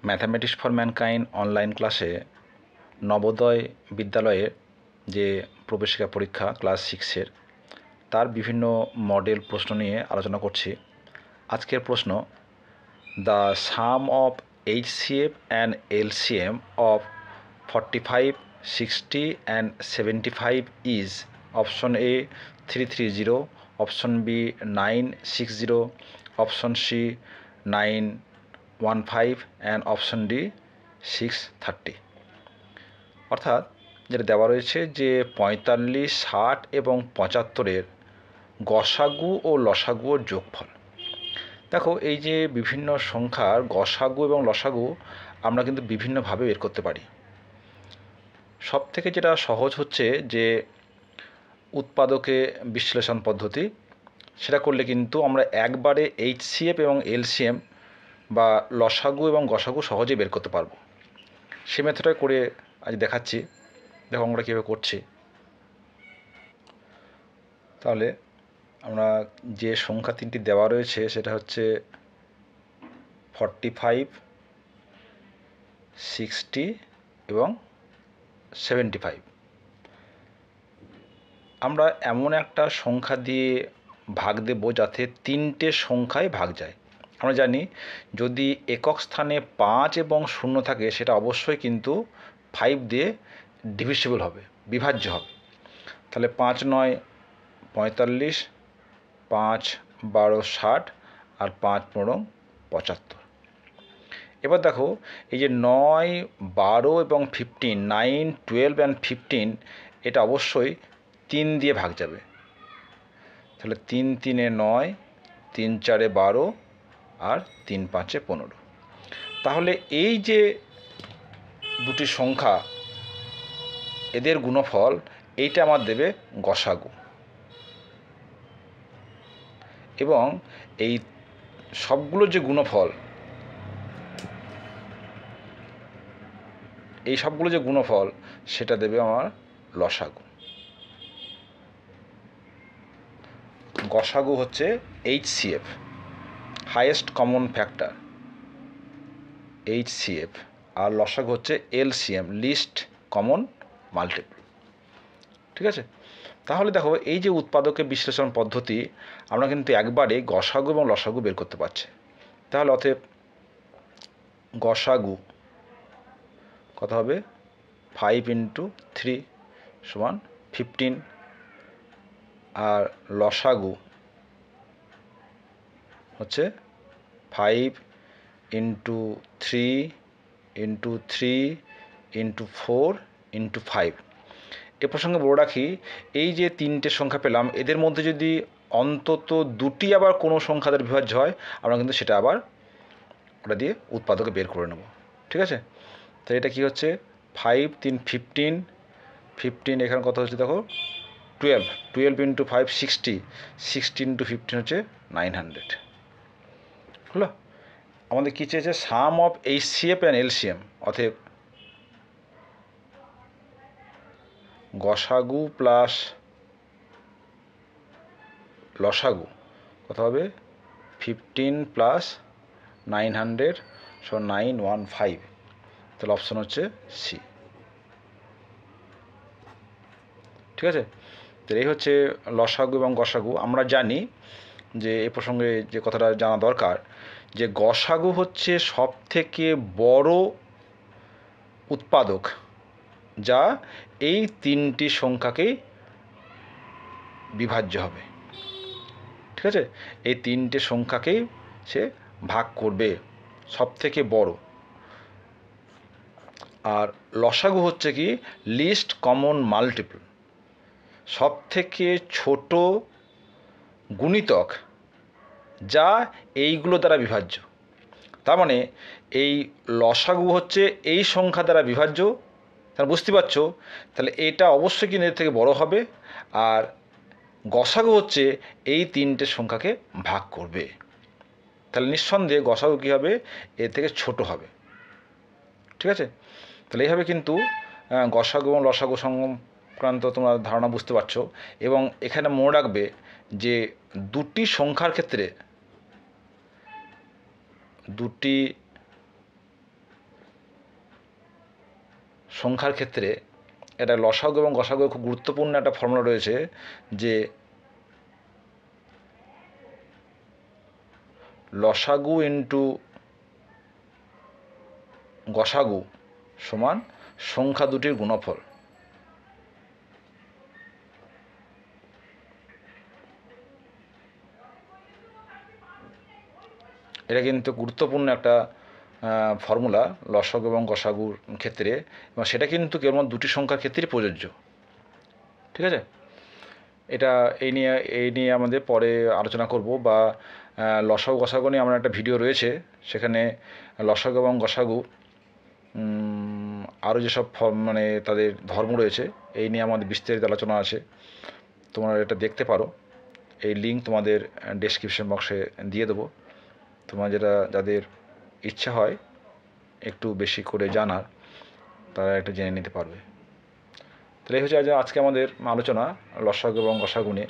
Mathematics for mankind online ক্লাসে নবোদয় বিদ্যালয়ে যে প্রবেশিকা পরীক্ষা ক্লাস 6-এর তার বিভিন্ন মডেল প্রশ্ন নিয়ে আলোচনা করছি। আজকের প্রশ্ন, the sum of HCF and LCM of 45, 60 and 75 is option A 330, option B 960, option C 915 and option D 630। অর্থাৎ যেটা দেওয়া রয়েছে যে 45, 60 এবং 75-এর গসাগু ও লসাগুর যোগফল। দেখো, এই যে বিভিন্ন সংখ্যার গসাগু এবং লসাগু আমরা কিন্তু বিভিন্নভাবে বের করতে পারি। সব থেকে যেটা সহজ হচ্ছে যে উৎপাদকে বিশ্লেষণ পদ্ধতি, সেটা করলে কিন্তু আমরা একবারে HCF এবং LCM বা লসাগু এবং গসাগু সহজে বের করতে পারবো। সে মেথডটা করে আজ দেখাচ্ছি। দেখো আমরা কীভাবে করছি। তাহলে আমরা যে সংখ্যা তিনটি দেওয়া রয়েছে সেটা হচ্ছে 45, 60 এবং 75। আমরা এমন একটা সংখ্যা দিয়ে ভাগ দেব যাতে তিনটে সংখ্যায় ভাগ যায়। আমরা জানি যদি একক স্থানে 5 এবং 0 থাকে সেটা অবশ্যই কিন্তু 5 দিয়ে ডিভিসিবল হবে, বিভাজ্য হবে। তাহলে 5 9 45, 5 12 60 আর 5 15 75। এবার দেখো এই যে 9, 12 এবং 15, 9, 12 অ্যান্ড 15 এটা অবশ্যই 3 দিয়ে ভাগ যাবে। তাহলে 3 3 9, 3 4 12 আর 3 5 15। তাহলে এই যে দুটি সংখ্যা এদের গুণফল এইটা আমার দেবে গসাগু, এবং এই সবগুলোর যে গুণফল, এই সবগুলো যে গুণফল সেটা দেবে আমার লসাগু। গসাগু হচ্ছে HCF, highest common factor HCF, আর লসাগু হচ্ছে LCM, লিস্ট কমন মাল্টিপল। ঠিক আছে? তাহলে দেখো এই যে উৎপাদকে বিশ্লেষণ পদ্ধতি আমরা কিন্তু একবারে গসাগু এবং লসাগু বের করতে পারছি। তাহলে অতএব গসাগু কত হবে? 5 × 3 = 15, আর লসাগু হচ্ছে 5 × 3 × 3 × 4 × 5। এ প্রসঙ্গে বলে রাখি, এই যে তিনটে সংখ্যা পেলাম এদের মধ্যে যদি অন্তত দুটি আবার কোনো সংখ্যাদের বিভাজ্য হয় আমরা কিন্তু সেটা আবার ওটা দিয়ে উৎপাদকে বের করে নেব। ঠিক আছে? তো এটা কি হচ্ছে? 5 3 15, 15 এখানে কত হচ্ছে দেখো 12, 12 × 5 60, 60 × 15 হচ্ছে 900। হলো? আমাদের কী চেয়েছে? সাম অফ HCF অ্যান্ড LCM, অতএব গসাগু প্লাস লসাগু কত হবে? 15 + 900 = 915। তাহলে অপশন হচ্ছে সি। ঠিক আছে? তো এই হচ্ছে লসাগু এবং গসাগু। আমরা জানি যে এ প্রসঙ্গে যে কথাটা জানা দরকার যে গসাগু হচ্ছে সব থেকে বড় উৎপাদক যা এই তিনটি সংখ্যাকেই বিভাজ্য হবে। ঠিক আছে? এই তিনটে সংখ্যাকেই সে ভাগ করবে, সব থেকে বড়। আর লসাগু হচ্ছে কি? লিস্ট কমন মাল্টিপল, সব থেকে ছোট গুণিতক যা এইগুলো দ্বারা বিভাজ্য। তার মানে এই লসাগু হচ্ছে এই সংখ্যা দ্বারা বিভাজ্য। তাহলে বুঝতে পারছো, তাহলে এটা অবশ্যই কিন্তু এর থেকে বড় হবে, আর গসাগু হচ্ছে এই তিনটে সংখ্যাকে ভাগ করবে। তাহলে নিঃসন্দেহে গসাগু কী হবে? এর থেকে ছোট হবে। ঠিক আছে? তাহলে এইভাবে কিন্তু গসাগু এবং লসাগু সংক্রান্ত তোমরা ধারণা বুঝতে পারছো। এবং এখানে মনে রাখবে যে দুটি সংখ্যার ক্ষেত্রে দুটি সংখ্যার ক্ষেত্রে এটা লসাগু এবং গসাগু খুব গুরুত্বপূর্ণ একটা ফর্মুলা রয়েছে যে লসাগু ইন্টু গসাগু সমান সংখ্যা দুটির গুণফল। এটা কিন্তু গুরুত্বপূর্ণ একটা ফর্মুলা লসাগু এবং গসাগুর ক্ষেত্রে, এবং সেটা কিন্তু কেবল দুটি সংখ্যার ক্ষেত্রেই প্রযোজ্য। ঠিক আছে, এটা এই নিয়ে আমাদের পরে আলোচনা করব, বা লসাগু গসাগু নিয়ে আমার একটা ভিডিও রয়েছে, সেখানে লসাগু এবং গসাগু আরও যেসব মানে তাদের ধর্ম রয়েছে এই নিয়ে আমাদের বিস্তারিত আলোচনা আছে, তোমরা এটা দেখতে পারো। এই লিঙ্ক তোমাদের ডেসক্রিপশন বক্সে দিয়ে দেবো। তোমার যাদের ইচ্ছা হয় একটু বেশি করে জানার, তারা একটু জেনে নিতে পারবে। তাহলে এই হচ্ছে আজকে আমাদের আলোচনা লসাগু এবং গসাগু নিয়ে।